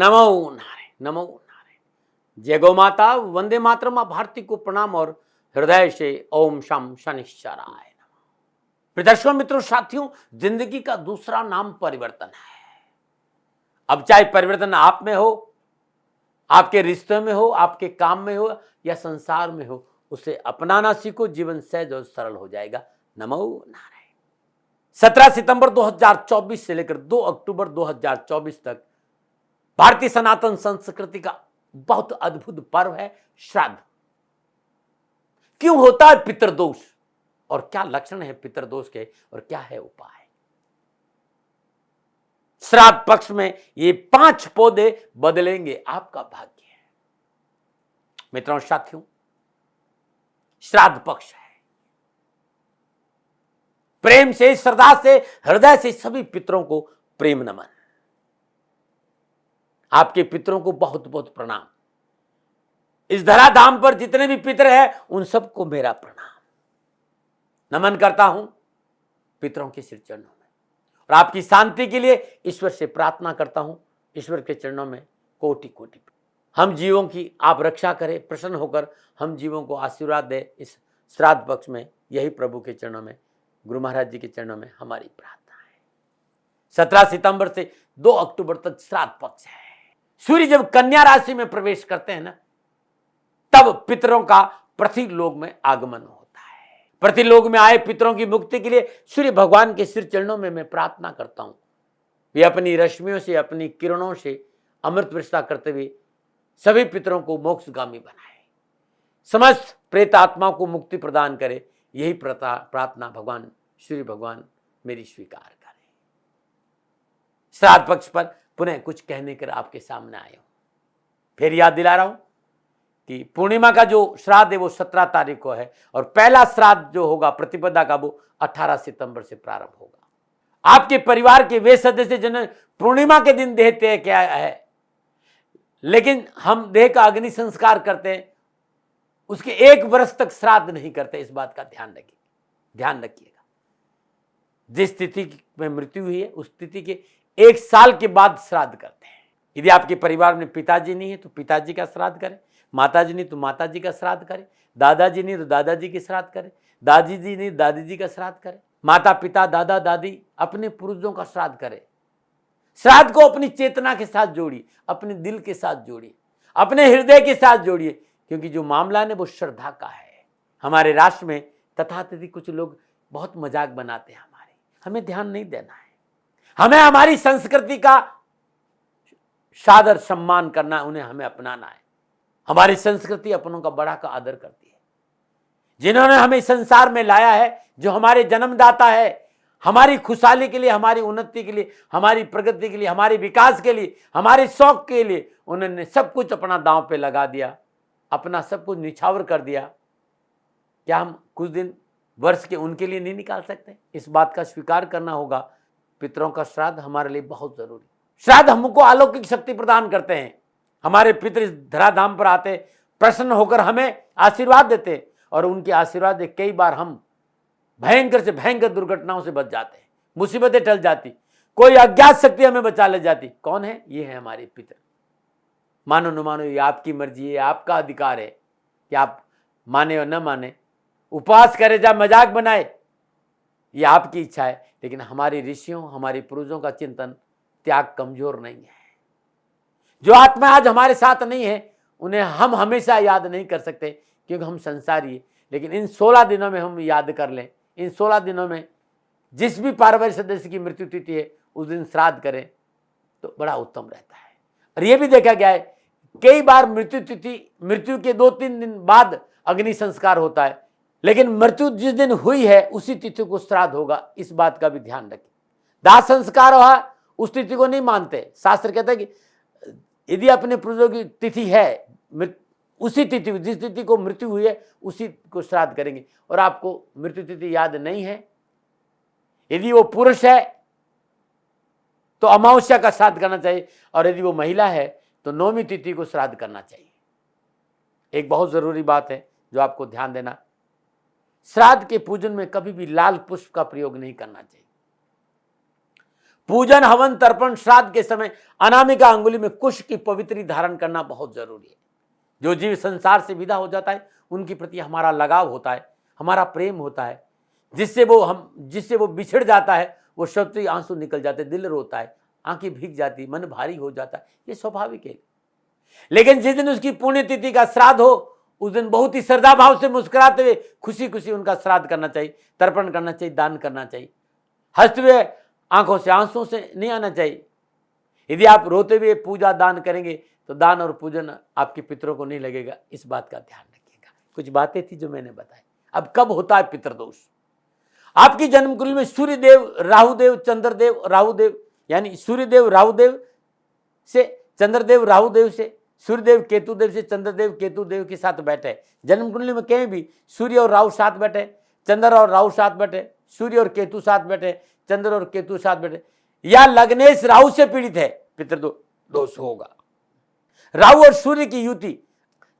नमो नारायण, नमो नारायण। जय गौ माता, वंदे मातरम। मां भारती को प्रणाम और हृदय से ओम शम शनिश्चराय नमः। प्रदर्शकों, मित्रों, साथियों, जिंदगी का दूसरा नाम परिवर्तन है। अब चाहे परिवर्तन आप में हो, आपके रिश्ते में हो, आपके काम में हो या संसार में हो, उसे अपनाना सीखो। जीवन सहज और सरल हो जाएगा। नमो नारायण। 17 सितंबर 2024 से लेकर 2 अक्टूबर 2024 तक भारतीय सनातन संस्कृति का बहुत अद्भुत पर्व है श्राद्ध। क्यों होता है पितृदोष और क्या लक्षण है पितृदोष के और क्या है उपाय? श्राद्ध पक्ष में ये 5 पौधे बदलेंगे आपका भाग्य है। मित्रों, साथियों, श्राद्ध पक्ष है। प्रेम से, श्रद्धा से, हृदय से सभी पितरों को प्रेम नमन। आपके पितरों को बहुत बहुत प्रणाम। इस धराधाम पर जितने भी पितर हैं उन सबको मेरा प्रणाम। नमन करता हूं पितरों के श्री चरणों में और आपकी शांति के लिए ईश्वर से प्रार्थना करता हूं। ईश्वर के चरणों में कोटि कोटि हम जीवों की आप रक्षा करें, प्रसन्न होकर हम जीवों को आशीर्वाद दे। इस श्राद्ध पक्ष में यही प्रभु के चरणों में, गुरु महाराज जी के चरणों में हमारी प्रार्थना है। 17 सितंबर से 2 अक्टूबर तक श्राद्ध पक्ष है। सूर्य जब कन्या राशि में प्रवेश करते हैं ना, तब पितरों का पृथ्वीलोक में आगमन होता है। पृथ्वीलोक में आए पितरों की मुक्ति के लिए सूर्य भगवान के सिर चरणों में मैं प्रार्थना करता हूं। वे अपनी रश्मियों से, अपनी किरणों से अमृत वर्षा करते हुए सभी पितरों को मोक्षगामी बनाए, समस्त प्रेत आत्माओं को मुक्ति प्रदान करे। यही प्रार्थना भगवान सूर्य भगवान मेरी स्वीकार करें। श्राद्ध पक्ष पर पुनः कुछ कहने कर आपके सामने आया हूं। फिर याद दिला रहा हूं कि पूर्णिमा का जो श्राद्ध है वो 17 तारीख को है और पहला श्राद्ध जो होगा प्रतिपदा का वो 18 सितंबर से प्रारंभ होगा। आपके परिवार के वे सदस्य जिन्हें पूर्णिमा के दिन देह त्याग किया है, लेकिन हम देह का अग्नि संस्कार करते हैं, उसके 1 वर्ष तक श्राद्ध नहीं करते। इस बात का ध्यान रखिएगा। जिस तिथि में मृत्यु हुई है उस तिथि के 1 साल के बाद श्राद्ध करते हैं। यदि आपके परिवार में पिताजी नहीं है तो पिताजी का श्राद्ध करें, माताजी नहीं तो माताजी का श्राद्ध करें, दादाजी नहीं तो दादाजी के श्राद्ध करें, दादी जी नहीं दादी जी का श्राद्ध करें, माता पिता दादा दादी अपने पूर्वजों का श्राद्ध करें। श्राद्ध को अपनी चेतना के साथ जोड़िए, अपने दिल के साथ जोड़िए, अपने हृदय के साथ जोड़िए, क्योंकि जो मामला है वो श्रद्धा का है। हमारे राष्ट्र में तथाकथित कुछ लोग बहुत मजाक बनाते हैं हमें ध्यान नहीं देना है। हमें हमारी संस्कृति का सादर सम्मान करना, उन्हें हमें अपनाना है। हमारी संस्कृति अपनों का बड़ा का आदर करती है। जिन्होंने हमें संसार में लाया है, जो हमारे जन्मदाता है, हमारी खुशहाली के लिए, हमारी उन्नति के लिए, हमारी प्रगति के लिए, हमारे विकास के लिए, हमारे शौक के लिए उन्होंने सब कुछ अपना दांव पे लगा दिया, अपना सब कुछ निछावर कर दिया। क्या हम कुछ दिन वर्ष के उनके लिए नहीं निकाल सकते? इस बात का स्वीकार करना होगा। पितरों का श्राद्ध हमारे लिए बहुत जरूरी। श्राद्ध हमको अलौकिक शक्ति प्रदान करते हैं। हमारे पितर इस धराधाम पर आते, प्रसन्न होकर हमें आशीर्वाद देते और उनके आशीर्वाद से कई बार हम भयंकर से भयंकर दुर्घटनाओं से बच जाते हैं, मुसीबतें टल जाती, कोई अज्ञात शक्ति हमें बचा ले जाती। कौन है? ये है हमारे पितर। मानो न मानो ये आपकी मर्जी है, आपका अधिकार है कि आप माने और न माने, उपवास करे या मजाक बनाए, ये आपकी इच्छा है। लेकिन हमारे ऋषियों, हमारे पूर्वजों का चिंतन त्याग कमजोर नहीं है। जो आत्मा आज हमारे साथ नहीं है उन्हें हम हमेशा याद नहीं कर सकते क्योंकि हम संसारी है। लेकिन इन 16 दिनों में हम याद कर लें। इन 16 दिनों में जिस भी पारिवारिक सदस्य की मृत्यु तिथि है उस दिन श्राद्ध करें तो बड़ा उत्तम रहता है। और यह भी देखा गया है कई बार मृत्यु के 2-3 दिन बाद अग्नि संस्कार होता है, लेकिन मृत्यु जिस दिन हुई है उसी तिथि को श्राद्ध होगा। इस बात का भी ध्यान रखें। दाह संस्कार हुआ उस तिथि को नहीं मानते। शास्त्र कहता है कि यदि अपने पूर्वजों की तिथि है, उसी तिथि, जिस तिथि को मृत्यु हुई है उसी को श्राद्ध करेंगे। और आपको मृत्यु तिथि याद नहीं है, यदि वो पुरुष है तो अमावस्या का श्राद्ध करना चाहिए, और यदि वो महिला है तो 9वीं तिथि को श्राद्ध करना चाहिए। एक बहुत जरूरी बात है जो आपको ध्यान देना, श्राद्ध के पूजन में कभी भी लाल पुष्प का प्रयोग नहीं करना चाहिए। पूजन, हवन, तर्पण, श्राद्ध के समय अनामिका अंगुली में कुश की पवित्री धारण करना बहुत जरूरी है। जो जीव संसार से विदा हो जाता है उनके प्रति हमारा लगाव होता है, हमारा प्रेम होता है, जिससे वो बिछड़ जाता है, वो शब्द आंसू निकल जाते, दिल रोता है, आंखें भीग जाती, मन भारी हो जाता है, ये स्वाभाविक है। लेकिन जिस दिन उसकी पुण्यतिथि का श्राद्ध हो उस दिन बहुत ही श्रद्धा भाव से मुस्कुराते हुए खुशी खुशी उनका श्राद्ध करना चाहिए, तर्पण करना चाहिए, दान करना चाहिए। हंसते हुए आंखों से आंसुओं से नहीं आना चाहिए। यदि आप रोते हुए पूजा दान करेंगे तो दान और पूजन आपके पितरों को नहीं लगेगा, इस बात का ध्यान रखिएगा। कुछ बातें थी जो मैंने बताई। अब कब होता है पितृदोष? आपकी जन्मकुंडली में सूर्यदेव, राहुदेव, चंद्रदेव, राहुदेव, यानी सूर्यदेव राहुदेव से, चंद्रदेव राहुदेव से, सूर्यदेव केतुदेव से, चंद्रदेव केतुदेव के साथ बैठे। जन्मकुंडली में कहीं भी सूर्य और राहु साथ बैठे, चंद्र और राहु साथ बैठे, सूर्य और केतु साथ बैठे, चंद्र और केतु साथ बैठे, या लग्नेश राहु से पीड़ित है, पितृदोष होगा। राहु और सूर्य की युति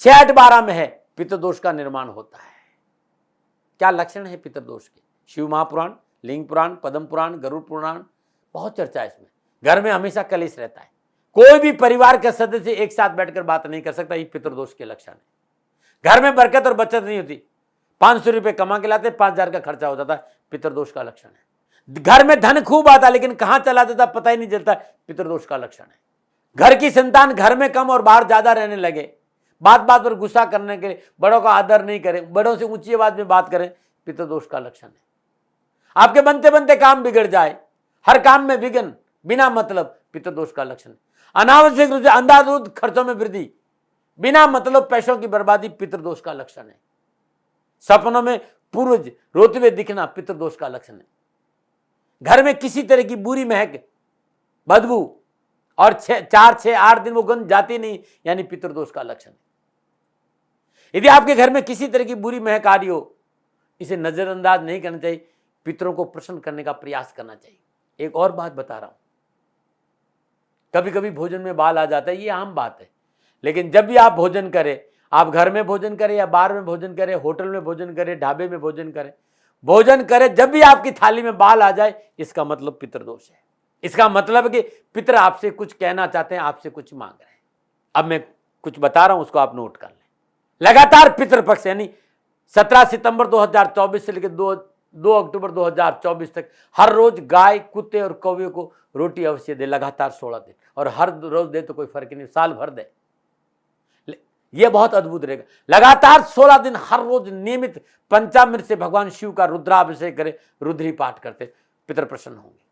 6-8-12 में है, पितृदोष का निर्माण होता है। क्या लक्षण है पितृदोष के? शिव महापुराण, लिंग पुराण, पद्म पुराण, गरुड़ पुराण, बहुत चर्चा है इसमें। घर में हमेशा कलेश रहता है, कोई भी परिवार का सदस्य एक साथ बैठकर बात नहीं कर सकता, ये पितृदोष के लक्षण है। घर में बरकत और बचत नहीं होती, 500 रुपये कमा के लाते 5000 का खर्चा हो जाता है, पितृदोष का लक्षण है। घर में धन खूब आता लेकिन कहां चला जाता पता ही नहीं चलता, पितृदोष का लक्षण है। घर की संतान घर में कम और बाहर ज्यादा रहने लगे, बात बात पर गुस्सा करने के, बड़ों का आदर नहीं करें, बड़ों से ऊंची आवाज में बात करें, पितृदोष का लक्षण है। आपके बनते बनते काम बिगड़ जाए, हर काम में विघ्न बिना मतलब, पितृदोष का लक्षण है। अनावश्यक रूप से अंधाधुंध खर्चों में वृद्धि, बिना मतलब पैसों की बर्बादी, पितृदोष का लक्षण है। सपनों में पूर्वज रोते हुए दिखना, पितृदोष का लक्षण है। घर में किसी तरह की बुरी महक, बदबू और 4-6-8 दिन वो गंध जाती नहीं, यानी पितृदोष का लक्षण है। यदि आपके घर में किसी तरह की बुरी महक आ रही हो, इसे नजरअंदाज नहीं करना चाहिए, पितरों को प्रसन्न करने का प्रयास करना चाहिए। एक और बात बता रहा हूं, कभी कभी भोजन में बाल आ जाता है, ये आम बात है। लेकिन जब भी आप भोजन करें, आप घर में भोजन करें या बाहर में भोजन करें, होटल में भोजन करें, ढाबे में भोजन करें, जब भी आपकी थाली में बाल आ जाए, इसका मतलब पितृदोष है। इसका मतलब है कि पितर आपसे कुछ कहना चाहते हैं, आपसे कुछ मांग रहे हैं। अब मैं कुछ बता रहा हूं, उसको आप नोट कर लें। लगातार पितृपक्ष यानी 17 सितंबर 2024 से लेकर 2 अक्टूबर 2024 तक हर रोज गाय, कुत्ते और कौवे को रोटी अवश्य दे, लगातार 16 दिन, और हर रोज दे तो कोई फर्क नहीं, साल भर दे, यह बहुत अद्भुत रहेगा। लगातार 16 दिन हर रोज नियमित पंचामृत से भगवान शिव का रुद्राभिषेक करे, रुद्री पाठ करते, पितर प्रसन्न होंगे।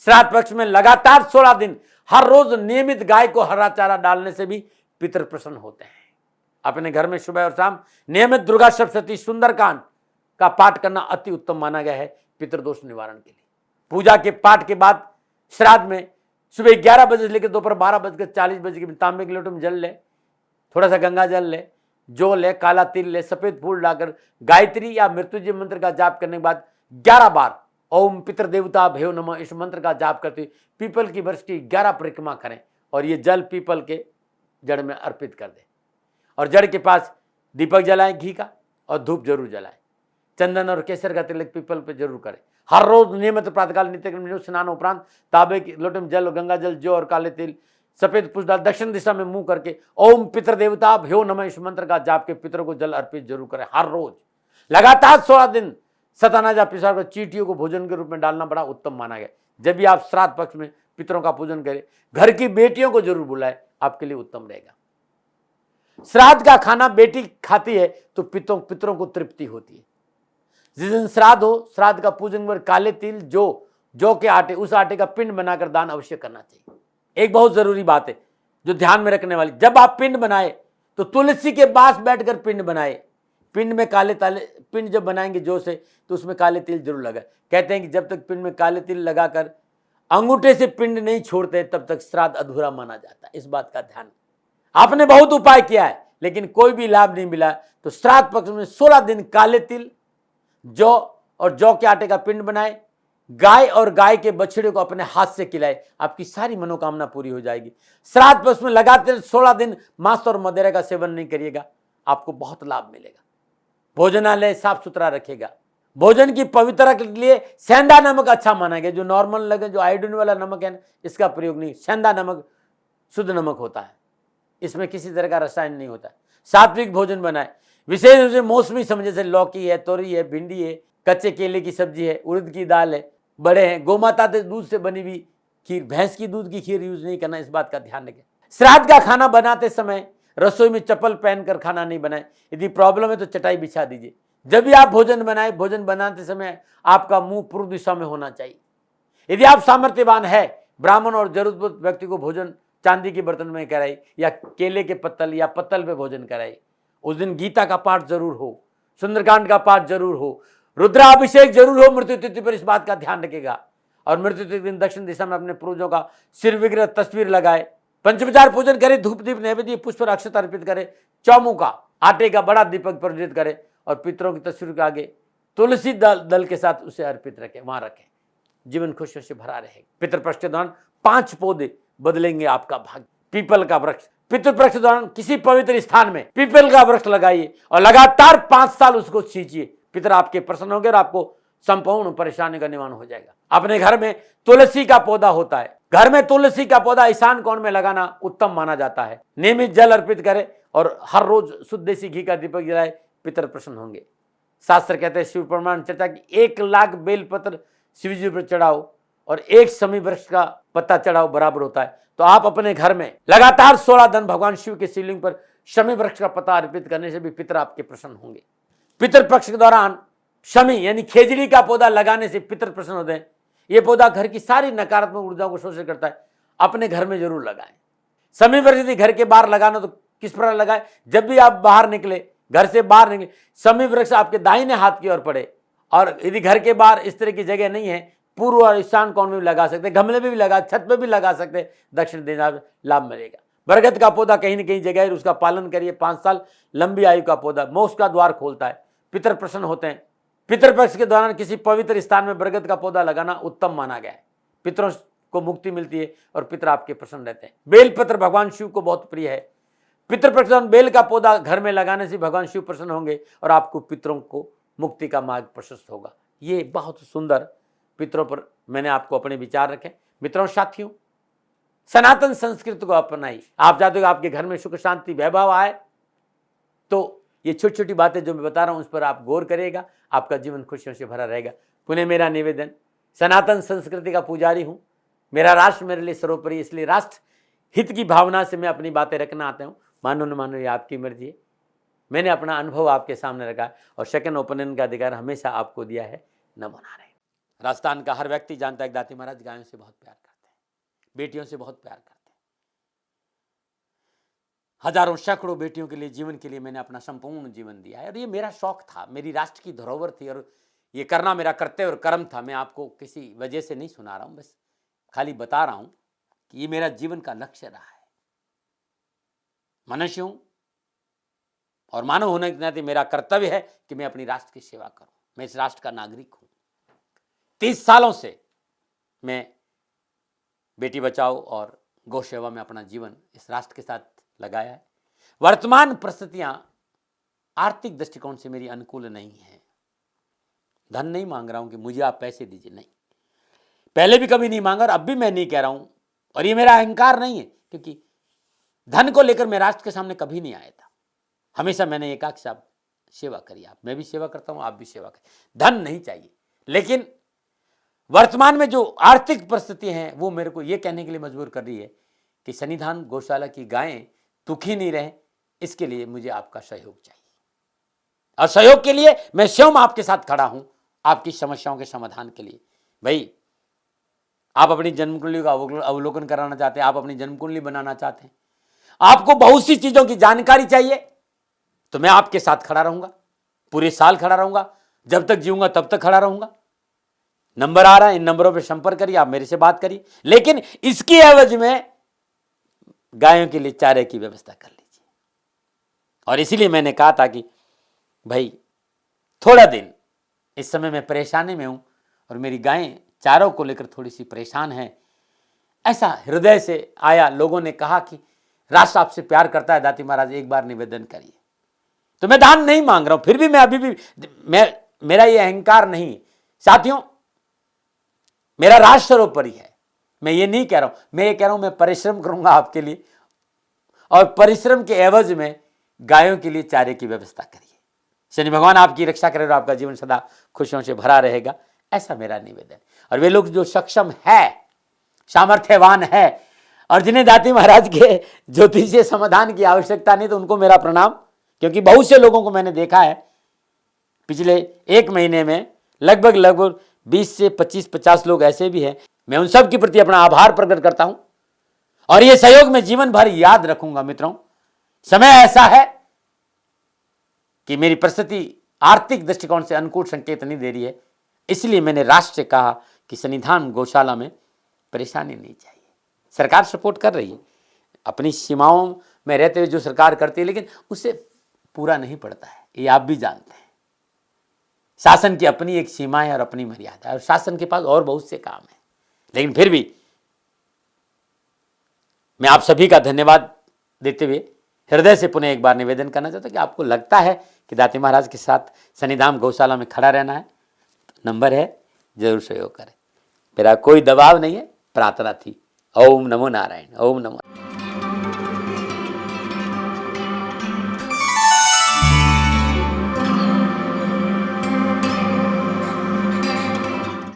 श्राद्ध पक्ष में लगातार 16 दिन हर रोज नियमित गाय को हरा चारा डालने से भी पितर प्रसन्न होते हैं। अपने घर में सुबह और शाम नियमित दुर्गा सप्तशती सुंदरकांड का पाठ करना अति उत्तम माना गया है पितृदोष निवारण के लिए। पूजा के पाठ के बाद श्राद्ध में सुबह 11 बजे से लेकर दोपहर 12:40 के तांबे के लोटे में जल ले, थोड़ा सा गंगा जल ले, जौ ले, काला तिल ले, सफेद फूल डालकर गायत्री या मृत्युंजय मंत्र का जाप करने के बाद 11 बार ओम पितृदेवता भयो नमः इस मंत्र का जाप करते हुए पीपल की वृक्ष की 11 परिक्रमा करें और ये जल पीपल के जड़ में अर्पित कर दें। और जड़ के पास दीपक जलाएं घी का, और धूप जरूर जलाएं। चंदन और केसर का तिलक पीपल पे जरूर करें। हर रोज नियमित प्रातःकाल नित्यक्रम स्नान उपरांत तांबे के लोटे में जल, गंगा जल, जौ और काले तिल, सफेद पुष्प डाल दक्षिण दिशा में मुंह करके ओम पितृदेवता भयो नमः इस मंत्र का जाप के पितरों को जल अर्पित जरूर करें। हर रोज लगातार 16 दिन सतानाज या पिसार को चींटियों को भोजन के रूप में डालना बड़ा उत्तम माना गया। जब भी आप श्राद्ध पक्ष में पितरों का पूजन करें, घर की बेटियों को जरूर बुलाएं, आपके लिए उत्तम रहेगा। श्राद्ध का खाना बेटी खाती है तो पितरों को तृप्ति होती है। जिस दिन श्राद्ध हो, श्राद्ध का पूजन पर काले तिल, जौ के आटे, उस आटे का पिंड बनाकर दान अवश्य करना चाहिए। एक बहुत जरूरी बात है जो ध्यान में रखने वाली, जब आप पिंड बनाए तो तुलसी के पास बैठकर पिंड बनाए। पिंड में पिंड जब बनाएंगे जौ से, तो उसमें काले तिल जरूर लगाए। कहते हैं कि जब तक पिंड में काले तिल लगाकर अंगूठे से पिंड नहीं छोड़ते तब तक श्राद्ध अधूरा माना जाता है। इस बात का ध्यान। आपने बहुत उपाय किया है लेकिन कोई भी लाभ नहीं मिला, तो श्राद्ध पक्ष में 16 दिन काले तिल, जौ और जौ के आटे का पिंड बनाए, गाय और गाय के बछड़े को अपने हाथ से खिलाए, आपकी सारी मनोकामना पूरी हो जाएगी। श्राद्ध पक्ष में लगातार 16 दिन मांस और मदिरा का सेवन नहीं करिएगा, आपको बहुत लाभ मिलेगा। भोजनालय साफ सुथरा रखेगा, भोजन की पवित्रता के लिए सेंधा नमक अच्छा माना गया। जो नॉर्मल लगे, जो आयोडीन वाला नमक है ना, इसका प्रयोग नहीं। सेंधा नमक शुद्ध नमक होता है, इसमें किसी तरह का रसायन नहीं होता है। सात्विक भोजन बनाए, विशेष रूप से मौसमी समझ, जैसे लौकी है, तोरी है, भिंडी है, कच्चे केले की सब्जी है, उड़द की दाल है, बड़े हैं। गोमाता से दूध से बनी हुई खीर, भैंस की दूध की खीर यूज नहीं करना, इस बात का ध्यान रखें। श्राद्ध का खाना बनाते समय रसोई में चप्पल पहनकर खाना नहीं बनाए। यदि प्रॉब्लम है तो चटाई बिछा दीजिए। जब भी आप भोजन बनाए, भोजन बनाते समय आपका मुंह पूर्व दिशा में होना चाहिए। यदि आप सामर्थ्यवान है, ब्राह्मण और जरूरतमंद व्यक्ति को भोजन चांदी के बर्तन में कराई या केले के पत्तल या पत्तल पे भोजन कराई। उस दिन गीता का पाठ जरूर हो, सुंदरकांड का पाठ जरूर हो, रुद्राभिषेक जरूर हो। मृत्यु तिथि पर इस बात का ध्यान रखेगा। और मृत्यु तिथि दिन दक्षिण दिशा में अपने पूर्वजों का सिर विग्रह तस्वीर लगाए, पंचोपचार पूजन करे, धूप दीप नैवेद्य पुष्प और अक्षत अर्पित करे, चौमुखा आटे का बड़ा दीपक प्रज्वलित करे और पितरों की तस्वीर के आगे तुलसी दल के साथ उसे अर्पित रखे, वहां रखे। जीवन खुशियों से भरा रहेगा। पितृपक्ष के दौरान 5 पौधे बदलेंगे आपका भाग्य। पीपल का वृक्ष, पितृपक्ष के दौरान किसी पवित्र स्थान में पीपल का वृक्ष लगाइए और लगातार 5 साल उसको सींचिए। पितर आपके प्रसन्न होंगे और आपको संपूर्ण परेशानी का निवारण हो जाएगा। अपने घर में तुलसी का पौधा होता है, घर में तुलसी का पौधा ईशान कोण में लगाना उत्तम माना जाता है। नियमित जल अर्पित करें और हर रोज शुद्ध देसी घी का दीपक जलाए, पितर प्रसन्न होंगे। शास्त्र कहते हैं, शिव प्रमाण चर्चा की 1 लाख बेलपत्र शिव जी पर चढ़ाओ और 1 शमी वृक्ष का पत्ता चढ़ाओ, बराबर होता है। तो आप अपने घर में लगातार 16 दिन भगवान शिव के शिवलिंग पर शमी वृक्ष का पत्ता अर्पित करने से भी पितर आपके प्रसन्न होंगे। पितर पक्ष के दौरान शमी यानी खेजड़ी का पौधा लगाने से पितर प्रसन्न होते हैं। यह पौधा घर की सारी नकारात्मक ऊर्जाओं को शोषित करता है। अपने घर में जरूर लगाएं। शमी वृक्ष यदि घर के बाहर लगाना तो किस प्रकार लगाएं? जब भी आप बाहर निकले, घर से बाहर निकले, शमी वृक्ष आपके दाहिने हाथ की ओर पड़े। और यदि घर के बाहर इस तरह की जगह नहीं है, पूर्व और ईशान कोण में भी लगा सकते, गमले में भी लगा, छत पे भी लगा सकते, दक्षिण दिशा में लाभ मिलेगा। बरगद का पौधा कहीं न कहीं जगह है, उसका पालन करिए। 5 साल लंबी आयु का पौधा मोक्ष का द्वार खोलता है, पितर प्रसन्न होते हैं। पितृपक्ष के दौरान किसी पवित्र स्थान में बरगद का पौधा लगाना उत्तम माना गया है। पितरों को मुक्ति मिलती है और पितर आपके प्रसन्न रहते हैं। बेलपत्र भगवान शिव को बहुत प्रिय है। पितृपक्ष के दौरान बेल का पौधा घर में लगाने से भगवान शिव प्रसन्न होंगे और आपको पितरों को मुक्ति का मार्ग प्रशस्त होगा। ये बहुत सुंदर पितरों पर मैंने आपको अपने विचार रखे। मित्रों, साथियों, सनातन संस्कृति को अपनाइए। आप चाहते हो आपके घर में सुख शांति वैभव आए, तो ये छोटी छोटी बातें जो मैं बता रहा हूं उस पर आप गौर करिएगा, आपका जीवन खुशियों से भरा रहेगा। पुनः मेरा निवेदन, सनातन संस्कृति का पुजारी हूं, मेरा राष्ट्र मेरे लिए सर्वोपरि, इसलिए राष्ट्र हित की भावना से मैं अपनी बातें रखना आता हूं। मानो न मानो, ये आपकी मर्जी है। मैंने अपना अनुभव आपके सामने रखा और सेकंड ओपिनियन का अधिकार हमेशा आपको दिया है। न मना रहे। राजस्थान का हर व्यक्ति जानता है कि दाती महाराज गायों से बहुत प्यार करते हैं, बेटियों से बहुत प्यार करते हैं। हजारों सैकड़ों बेटियों के लिए, जीवन के लिए मैंने अपना संपूर्ण जीवन दिया है और ये मेरा शौक था, मेरी राष्ट्र की धरोहर थी और ये करना मेरा कर्तव्य और कर्म था। मैं आपको किसी वजह से नहीं सुना रहा हूं, बस खाली बता रहा हूं कि ये मेरा जीवन का लक्ष्य रहा है। मनुष्य हूं और मानव होने के नाते मेरा कर्तव्य है कि मैं अपनी राष्ट्र की सेवा करूं। मैं इस राष्ट्र का नागरिक हूं। 30 सालों से मैं बेटी बचाओ और गौ सेवा में अपना जीवन इस राष्ट्र के साथ लगाया है। वर्तमान परिस्थितियां आर्थिक दृष्टिकोण से मेरी अनुकूल नहीं है। धन नहीं मांग रहा हूं कि मुझे आप पैसे दीजिए, नहीं, पहले भी कभी नहीं मांगा और अब भी मैं नहीं कह रहा हूं। और ये मेरा अहंकार नहीं है, क्योंकि धन को लेकर मैं राष्ट्र के सामने कभी नहीं आया था। हमेशा मैंने एक साहब सेवा करी, आप, मैं भी सेवा करता हूं, आप भी सेवा करें। धन नहीं चाहिए, लेकिन वर्तमान में जो आर्थिक परिस्थिति हैं वो मेरे को ये कहने के लिए मजबूर कर रही है कि सन्निधान गौशाला की गायें दुखी नहीं रहे, इसके लिए मुझे आपका सहयोग चाहिए। और सहयोग के लिए मैं स्वयं आपके साथ खड़ा हूं, आपकी समस्याओं के समाधान के लिए। भाई, आप अपनी जन्म कुंडली का अवलोकन कराना चाहते हैं, आप अपनी जन्म कुंडली बनाना चाहते हैं, आपको बहुत सी चीजों की जानकारी चाहिए, तो मैं आपके साथ खड़ा रहूंगा, पूरे साल खड़ा रहूंगा, जब तक जीऊंगा तब तक खड़ा रहूंगा। नंबर आ रहा है, इन नंबरों पर संपर्क करिए, आप मेरे से बात करिए, लेकिन इसकी एवज में गायों के लिए चारे की व्यवस्था कर लीजिए। और इसीलिए मैंने कहा था कि भाई थोड़ा दिन, इस समय मैं परेशानी में हूं और मेरी गायें चारों को लेकर थोड़ी सी परेशान है। ऐसा हृदय से आया, लोगों ने कहा कि राष्ट्र आपसे प्यार करता है दाती महाराज, एक बार निवेदन करिए। तो मैं दान नहीं मांग रहा हूं, फिर भी मैं अभी भी मैं मेरा ये अहंकार नहीं साथियों, मेरा राष्ट्र सर्वोपरि है। मैं ये नहीं कह रहा हूं, मैं ये कह रहा हूं मैं परिश्रम करूंगा आपके लिए, और परिश्रम के एवज में गायों के लिए चारे की व्यवस्था करिए। शनि भगवान आपकी रक्षा करे और आपका जीवन सदा खुशियों से भरा रहेगा, ऐसा मेरा निवेदन। और वे लोग जो सक्षम है, सामर्थ्यवान है, और जिन्हें दाती महाराज के ज्योतिषीय समाधान की आवश्यकता नहीं, तो उनको मेरा प्रणाम, क्योंकि बहुत से लोगों को मैंने देखा है पिछले 1 महीने में लगभग 20 से 25-50 लोग ऐसे भी हैं। मैं उन सब के प्रति अपना आभार प्रकट करता हूं, और ये सहयोग मैं जीवन भर याद रखूंगा। मित्रों, समय ऐसा है कि मेरी परिस्थिति आर्थिक दृष्टिकोण से अनुकूल संकेत नहीं दे रही है, इसलिए मैंने राष्ट्र से कहा कि सन्निधान गौशाला में परेशानी नहीं चाहिए। सरकार सपोर्ट कर रही है, अपनी सीमाओं में रहते हुए जो सरकार करती है, लेकिन उससे पूरा नहीं पड़ता है, ये आप भी जानते हैं। शासन की अपनी एक सीमा है और अपनी मर्यादा है, और शासन के पास और बहुत से काम है। लेकिन फिर भी मैं आप सभी का धन्यवाद देते हुए हृदय से पुनः एक बार निवेदन करना चाहता हूं कि आपको लगता है कि दाती महाराज के साथ सन्निधान गौशाला में खड़ा रहना है, तो नंबर है, जरूर सहयोग करें। मेरा कोई दबाव नहीं है, प्रार्थना थी। ओम नमो नारायण। ओम नमो।